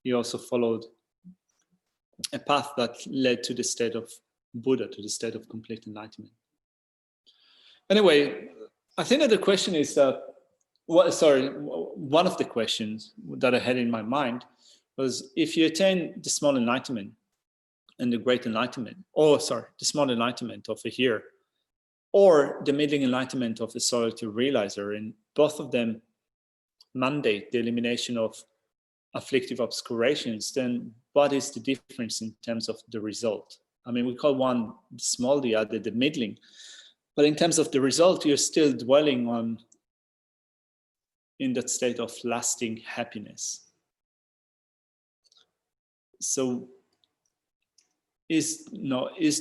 he also followed a path that led to the state of Buddha, to the state of complete enlightenment. Anyway, I think that the question is one of the questions that I had in my mind was, if you attain the small enlightenment and the great enlightenment, the small enlightenment of a here, or the middling enlightenment of the solitary realizer, and both of them mandate the elimination of afflictive obscurations, then what is the difference in terms of the result? I mean, we call one small, the other the middling, but in terms of the result, you're still dwelling in that state of lasting happiness. So is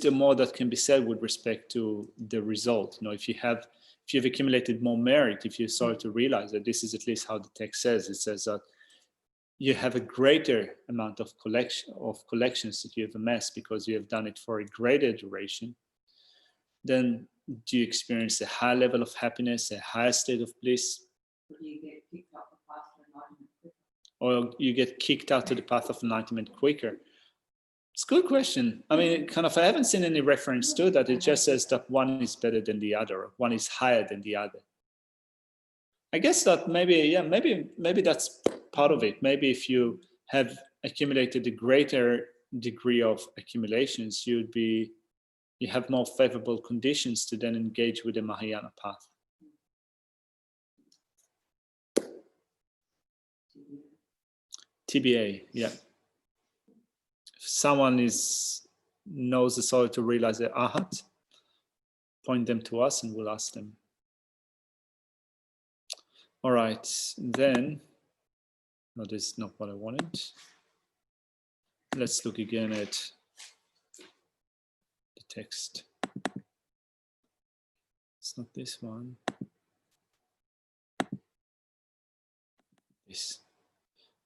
there more that can be said with respect to the result? If you've accumulated more merit, if you start to realize that, this is at least how the text says. It says that you have a greater amount of collections that you have amassed because you have done it for a greater duration. Then do you experience a high level of happiness, a higher state of bliss? Or you get kicked out to the path of enlightenment quicker? It's a good question. I mean, I haven't seen any reference to that. It just says that one is better than the other, one is higher than the other. I guess that maybe that's part of it. Maybe if you have accumulated a greater degree of accumulations, you have more favorable conditions to then engage with the Mahayana path. TBA, yeah. If someone knows the solitary realizer Arhat, point them to us and we'll ask them. All right, then No, this is not what I wanted. Let's look again at the text. It's not this one. This.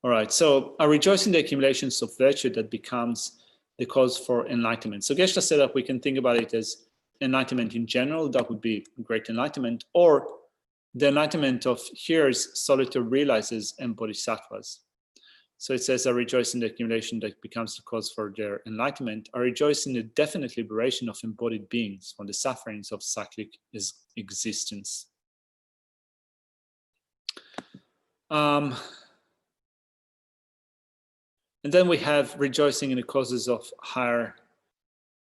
All right, so I rejoice in the accumulations of virtue that becomes the cause for enlightenment. So Geshe said that we can think about it as enlightenment in general, that would be great enlightenment, or the enlightenment of hearers, solitary realizers, and bodhisattvas. So it says, I rejoice in the accumulation that becomes the cause for their enlightenment. I rejoice in the definite liberation of embodied beings from the sufferings of cyclic existence. And then we have rejoicing in the causes of higher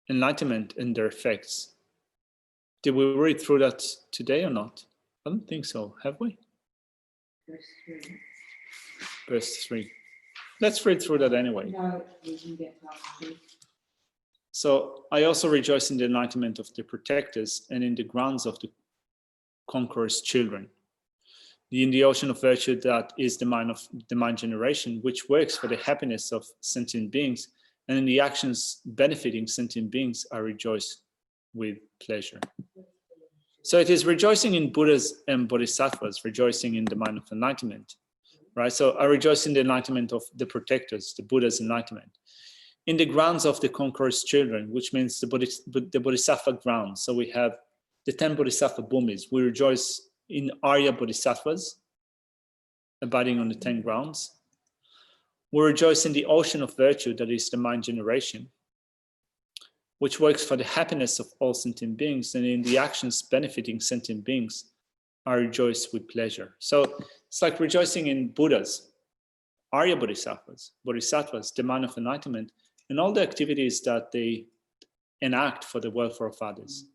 enlightenment and their effects. Did we read through that today or not? I don't think so, have we? Verse 3. Verse 3. Let's read through that anyway. No, we can get past 2. So I also rejoice in the enlightenment of the protectors and in the grounds of the conqueror's children. In the ocean of virtue that is the mind generation, which works for the happiness of sentient beings, and in the actions benefiting sentient beings, I rejoice with pleasure. So it is rejoicing in Buddhas and Bodhisattvas, rejoicing in the mind of enlightenment, right? So I rejoice in the enlightenment of the protectors, the Buddha's enlightenment. In the grounds of the conqueror's children, which means the Bodhisattva grounds. So we have the 10 Bodhisattva bhumis. We rejoice in Arya Bodhisattvas, abiding on the 10 grounds. We rejoice in the ocean of virtue, that is the mind generation, which works for the happiness of all sentient beings, and in the actions benefiting sentient beings, I rejoice with pleasure. So it's like rejoicing in Buddhas, Arya Bodhisattvas, the mind of enlightenment, and all the activities that they enact for the welfare of others.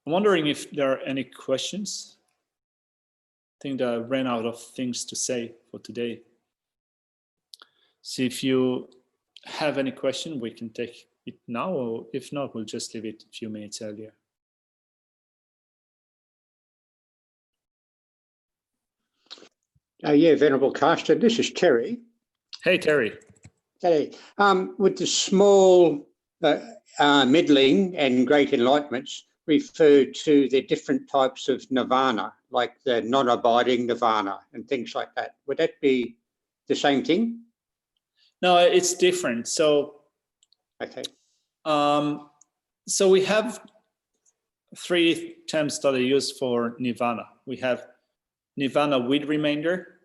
I'm wondering if there are any questions. I think that I ran out of things to say for today. So if you have any question, we can take it now, or if not, we'll just leave it a few minutes earlier. Yeah, Venerable Caster, this is Terry. Hey, Terry. Hey, with the small, middling and great enlightenments refer to the different types of nirvana, like the non-abiding nirvana and things like that. Would that be the same thing? No, it's different. So, okay. So we have 3 terms that are used for nirvana. We have nirvana with remainder,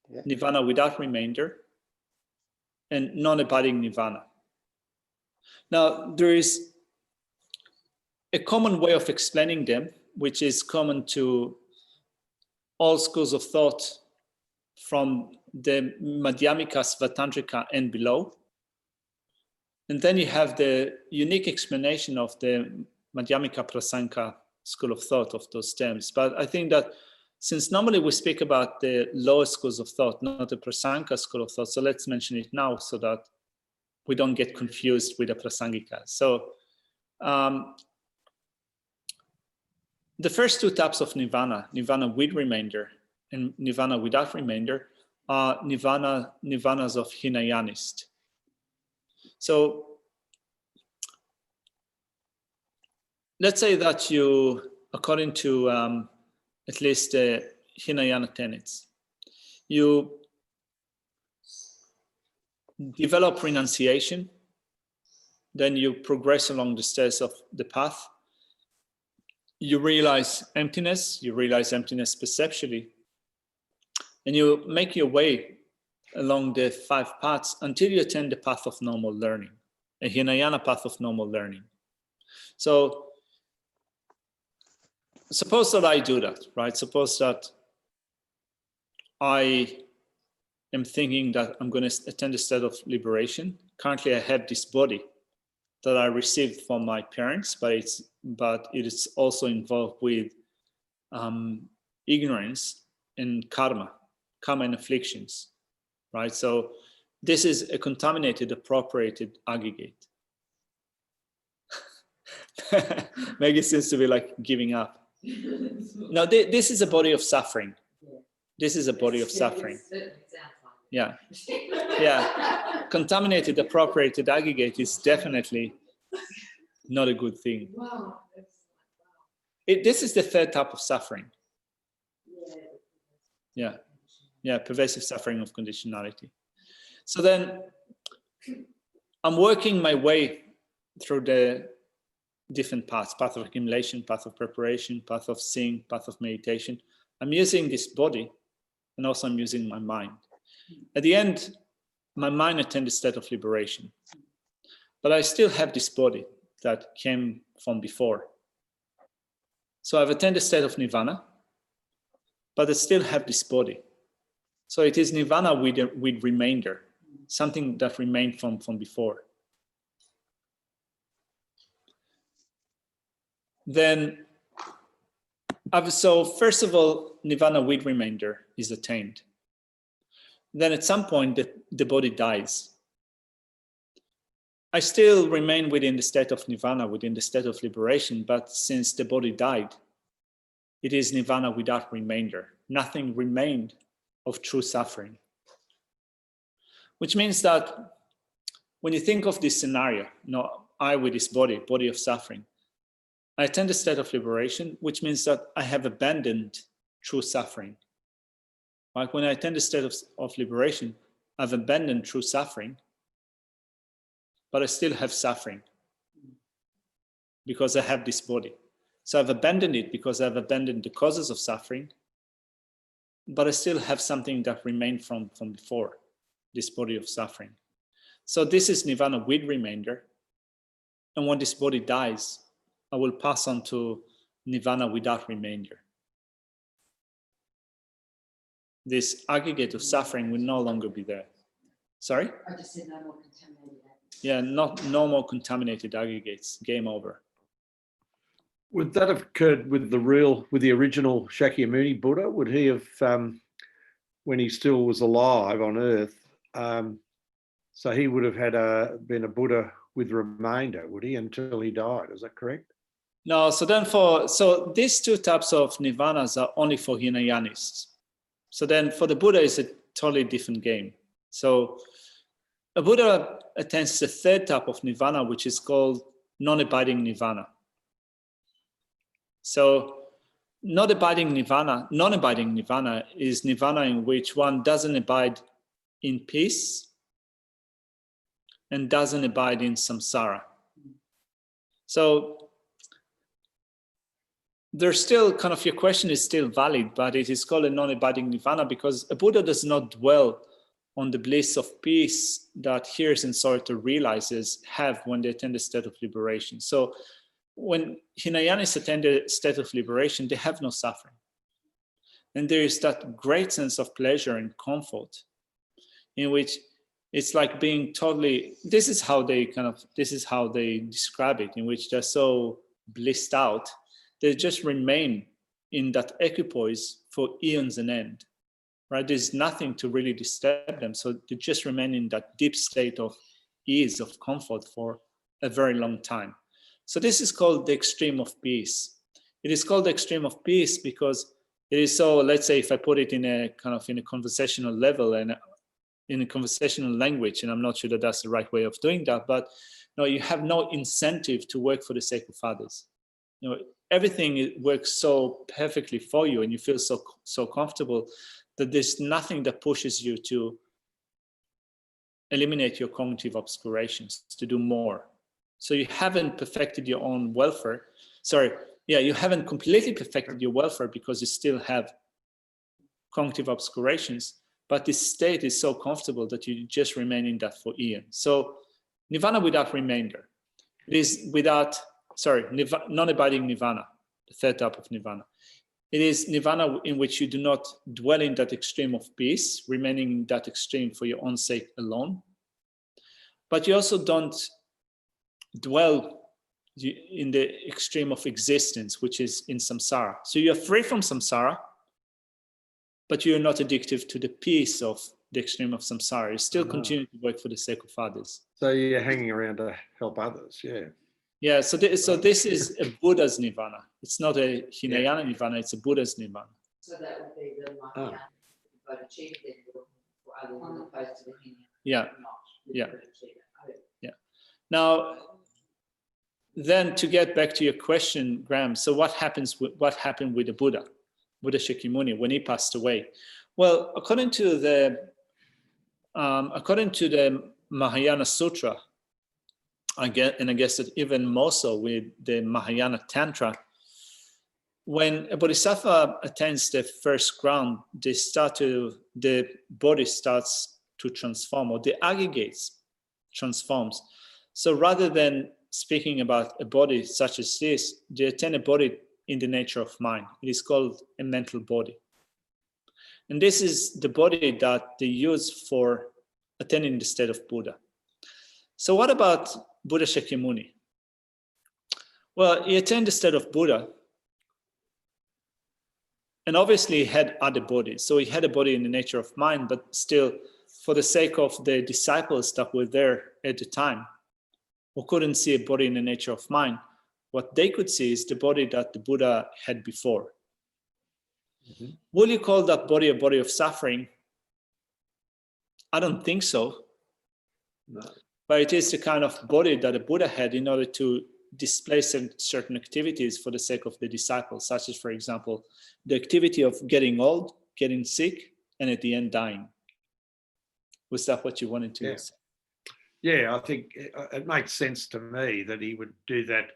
Yeah. nirvana without remainder, and non-abiding nirvana. Now, there is a common way of explaining them, which is common to all schools of thought from the Madhyamika, Svatantrika, and below. And then you have the unique explanation of the Madhyamika Prasanka school of thought of those terms. But I think that since normally we speak about the lower schools of thought, not the Prasanka school of thought, so let's mention it now so that we don't get confused with the Prasangika. So the first 2 types of nirvana, nirvana with remainder and nirvana without remainder, are nirvanas of Hinayanist. So let's say that you, according to at least the Hinayana tenets, you develop renunciation, then you progress along the stairs of the path, you realize emptiness perceptually, and you make your way along the 5 paths until you attain the path of normal learning, a Hinayana path of normal learning. So suppose that I do that, right? Suppose that I am thinking that I'm going to attain a state of liberation. Currently, I have this body that I received from my parents, but it is also involved with ignorance and karma and afflictions, right? So this is a contaminated, appropriated aggregate. Maggie seems to be like giving up. No, this is a body of suffering. This is a body of suffering. Yeah. Yeah. Contaminated, appropriated aggregate is definitely not a good thing. This is the third type of suffering. Yeah. Yeah, pervasive suffering of conditionality. So then I'm working my way through the different paths, path of accumulation, path of preparation, path of seeing, path of meditation. I'm using this body, and also I'm using my mind. At the end, my mind attained a state of liberation, but I still have this body that came from before. So I've attained a state of nirvana, but I still have this body. So it is nirvana with remainder, something that remained from before. Then, so first of all, nirvana with remainder is attained. Then at some point, the body dies. I still remain within the state of nirvana, within the state of liberation, but since the body died, it is nirvana without remainder. Nothing remained of true suffering. Which means that when you think of this scenario, I with this body of suffering, I attain the state of liberation, which means that I have abandoned true suffering. Like when I attain the state of liberation, I've abandoned true suffering, but I still have suffering because I have this body. So I've abandoned it because I've abandoned the causes of suffering, but I still have something that remained from before, this body of suffering. So this is nirvana with remainder. And when this body dies, I will pass on to nirvana without remainder. This aggregate of suffering will no longer be there. Sorry? I just said no more contaminated aggregates. Yeah, no more contaminated aggregates. Game over. Would that have occurred with the original Shakyamuni Buddha? Would he have, when he still was alive on Earth, so he would have had been a Buddha with remainder, would he, until he died? Is that correct? No, so these two types of nirvanas are only for Hinayanists. So then for the Buddha, it's a totally different game. So a Buddha attains the third type of nirvana, which is called non-abiding nirvana. So non-abiding nirvana is nirvana in which one doesn't abide in peace and doesn't abide in samsara. So there's still kind of, your question is still valid, but it is called a non-abiding nirvana because a Buddha does not dwell on the bliss of peace that hears and Sarita realizes have when they attain the state of liberation. So when Hinayanis attain the state of liberation, they have no suffering. And there is that great sense of pleasure and comfort in which it's like being totally, this is how they describe it, in which they're so blissed out. They just remain in that equipoise for eons and end, right? There's nothing to really disturb them. So they just remain in that deep state of ease, of comfort for a very long time. So this is called the extreme of peace. It is called the extreme of peace because it is so, let's say if I put it in a kind of in a conversational level and in a conversational language, and I'm not sure that that's the right way of doing that, but no, you have no incentive to work for the sake of others. You know, everything works so perfectly for you and you feel so comfortable that there's nothing that pushes you to eliminate your cognitive obscurations, to do more. So you haven't perfected your own welfare. You haven't completely perfected your welfare because you still have cognitive obscurations, but this state is so comfortable that you just remain in that for eons. So nirvana without remainder. It is non-abiding nirvana, the third type of nirvana. It is nirvana in which you do not dwell in that extreme of peace, remaining in that extreme for your own sake alone. But you also don't dwell in the extreme of existence, which is in samsara. So you're free from samsara, but you're not addictive to the peace of the extreme of samsara. You still continue to work for the sake of others. So you're hanging around to help others, yeah. Yeah, so this is a Buddha's nirvana. It's not a Hinayana nirvana, it's a Buddha's nirvana. So that would be the Mahayana, but achieved it other than opposed to the Hinayana. Yeah. Yeah. But achieve it. Oh. Yeah. Now, then to get back to your question, Graham, so what happened with the Buddha Shakyamuni, when he passed away? Well, according to the Mahayana Sutra, I guess that even more so with the Mahayana Tantra, when a bodhisattva attains the first ground, the body starts to transform, or the aggregates transforms. So rather than speaking about a body such as this, they attain a body in the nature of mind. It is called a mental body. And this is the body that they use for attaining the state of Buddha. So what about Buddha Shakyamuni? Well, he attained the state of Buddha, and obviously he had other bodies. So he had a body in the nature of mind, but still, for the sake of the disciples that were there at the time, who couldn't see a body in the nature of mind, what they could see is the body that the Buddha had before. Mm-hmm. Will you call that body a body of suffering? I don't think so. No. But it is the kind of body that the Buddha had in order to display certain activities for the sake of the disciples, such as, for example, the activity of getting old, getting sick, and at the end dying. Was that what you wanted to say? Yeah, I think it makes sense to me that he would do that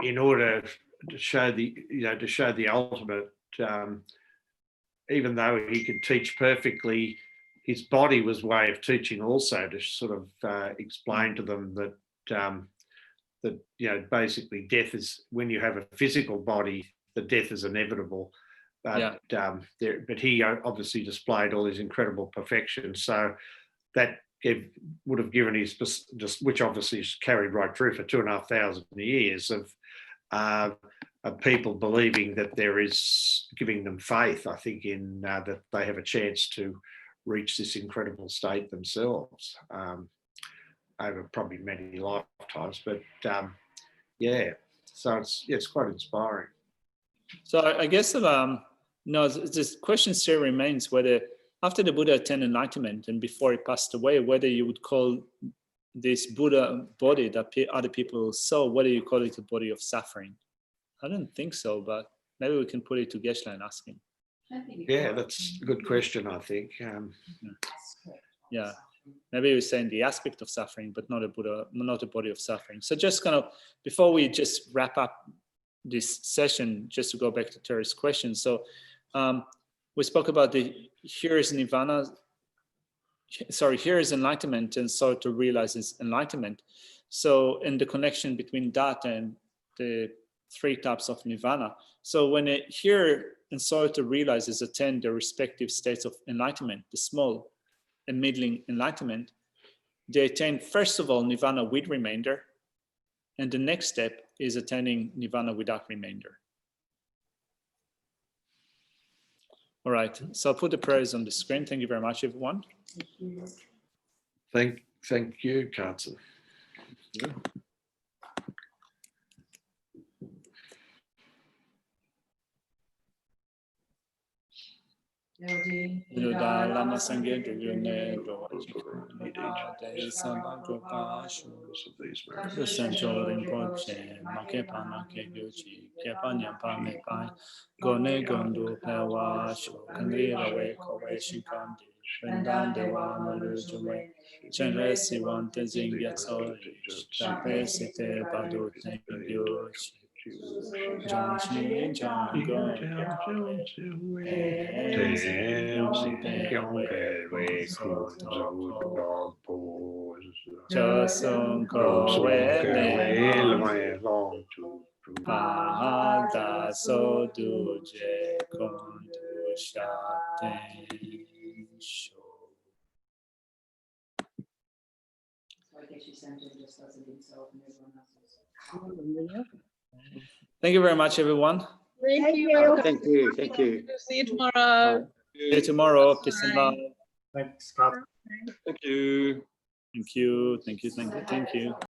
in order to show the ultimate. Even though he could teach perfectly, his body was a way of teaching also, to sort of explain to them that basically death is, when you have a physical body, the death is inevitable. But he obviously displayed all his incredible perfection. So that would have given his, which obviously is carried right through for 2,500 years of people believing that there is, giving them faith, I think, in that they have a chance to reach this incredible state themselves over probably many lifetimes. But so it's quite inspiring. So I guess this question still remains whether after the Buddha attained enlightenment and before he passed away, whether you would call this Buddha body that other people saw, whether you call it a body of suffering. I don't think so, but maybe we can put it to Geshe-la and ask him. Yeah, that's a good question, I think. Yeah, maybe we're saying the aspect of suffering, but not a Buddha, not a body of suffering. So just kind of, before we just wrap up this session, just to go back to Terry's question. So we spoke about here is nirvana, here is enlightenment, and so to realize is enlightenment. So in the connection between that and the 3 types of nirvana. So when here and so to realize is attain the respective states of enlightenment, the small and middling enlightenment, they attain first of all nirvana with remainder, and the next step is attaining nirvana without remainder. All right, so I'll put the prayers on the screen. Thank you very much, everyone. Thank you, Katsu. Yeah. Buddha Lama Sangye Yune the Central Rinpoche, Makepa Make Gucci, Kepanya Pame Pai, Gone Gondo Pewa, Shukandira We Kowe Shikandi, Vendan Dewa Malujuwe, Chenresi Wante Zingya Sori, Tape Site Badu Thank you. John Chin John Go Chosung Ko Pada So Duje Kondu Shaten Sho. Thank you very much, everyone. Thank you. Thank you. Thank you. See you tomorrow. See you tomorrow. Peace and love. Thanks, Scott. Thank you. Thank you. Thank you. Thank you. Thank you.